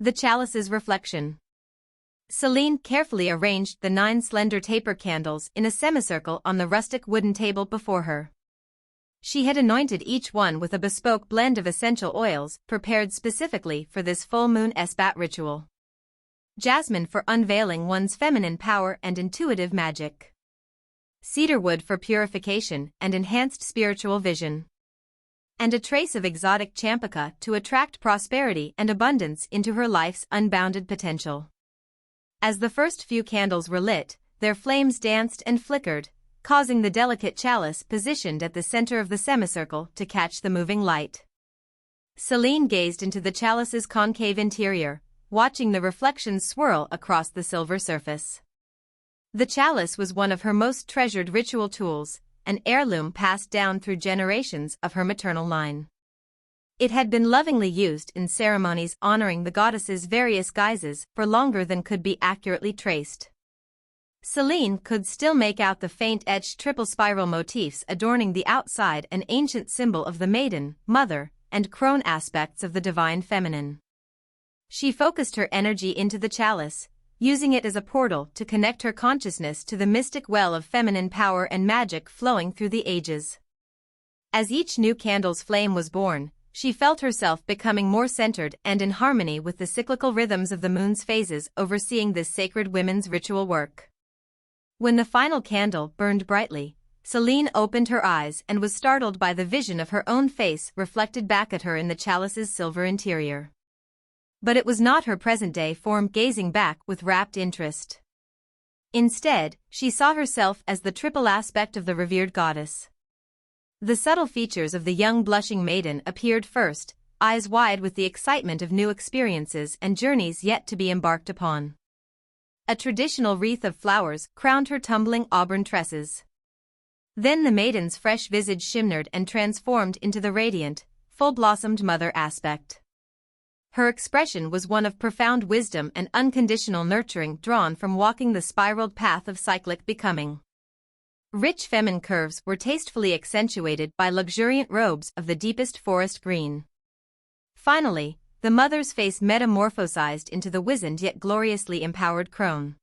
The chalice's reflection. Selene carefully arranged the 9 slender taper candles in a semicircle on the rustic wooden table before her. She had anointed each one with a bespoke blend of essential oils prepared specifically for this full moon Esbat ritual. Jasmine for unveiling one's feminine power and intuitive magic. Cedarwood for purification and enhanced spiritual vision. And a trace of exotic champaca to attract prosperity and abundance into her life's unbounded potential. As the first few candles were lit, their flames danced and flickered, causing the delicate chalice positioned at the center of the semicircle to catch the moving light. Selene gazed into the chalice's concave interior, watching the reflections swirl across the silver surface. The chalice was one of her most treasured ritual tools, an heirloom passed down through generations of her maternal line. It had been lovingly used in ceremonies honoring the goddesses' various guises for longer than could be accurately traced. Selene could still make out the faint-etched triple spiral motifs adorning the outside, an ancient symbol of the Maiden, Mother, and Crone aspects of the divine feminine. She focused her energy into the chalice, using it as a portal to connect her consciousness to the mystic well of feminine power and magic flowing through the ages. As each new candle's flame was born, she felt herself becoming more centered and in harmony with the cyclical rhythms of the moon's phases overseeing this sacred women's ritual work. When the final candle burned brightly, Selene opened her eyes and was startled by the vision of her own face reflected back at her in the chalice's silver interior. But it was not her present-day form gazing back with rapt interest. Instead, she saw herself as the triple aspect of the revered goddess. The subtle features of the young blushing maiden appeared first, eyes wide with the excitement of new experiences and journeys yet to be embarked upon. A traditional wreath of flowers crowned her tumbling auburn tresses. Then the maiden's fresh visage shimmered and transformed into the radiant, full-blossomed mother aspect. Her expression was one of profound wisdom and unconditional nurturing drawn from walking the spiraled path of cyclic becoming. Rich feminine curves were tastefully accentuated by luxuriant robes of the deepest forest green. Finally, the mother's face metamorphosized into the wizened yet gloriously empowered crone.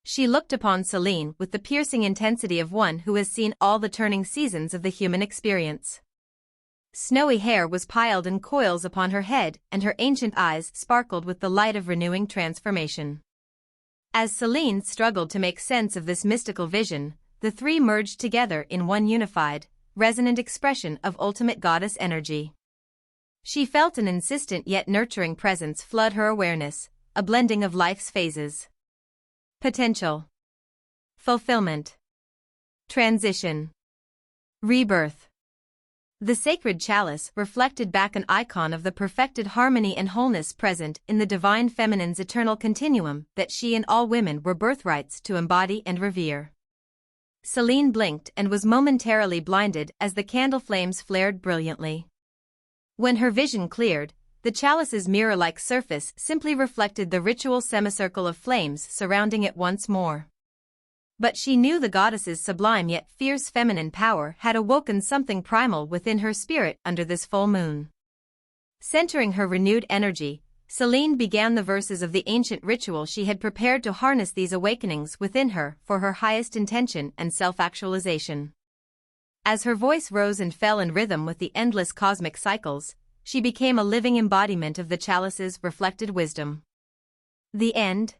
She looked upon Selene with the piercing intensity of one who has seen all the turning seasons of the human experience. Snowy hair was piled in coils upon her head and her ancient eyes sparkled with the light of renewing transformation. As Selene struggled to make sense of this mystical vision, the three merged together in one unified, resonant expression of ultimate goddess energy. She felt an insistent yet nurturing presence flood her awareness, a blending of life's phases. Potential. Fulfillment. Transition. Rebirth. The sacred chalice reflected back an icon of the perfected harmony and wholeness present in the divine feminine's eternal continuum that she and all women were birthrights to embody and revere. Selene blinked and was momentarily blinded as the candle flames flared brilliantly. When her vision cleared, the chalice's mirror-like surface simply reflected the ritual semicircle of flames surrounding it once more. But she knew the goddess's sublime yet fierce feminine power had awoken something primal within her spirit under this full moon. Centering her renewed energy, Selene began the verses of the ancient ritual she had prepared to harness these awakenings within her for her highest intention and self-actualization. As her voice rose and fell in rhythm with the endless cosmic cycles, she became a living embodiment of the chalice's reflected wisdom. The end.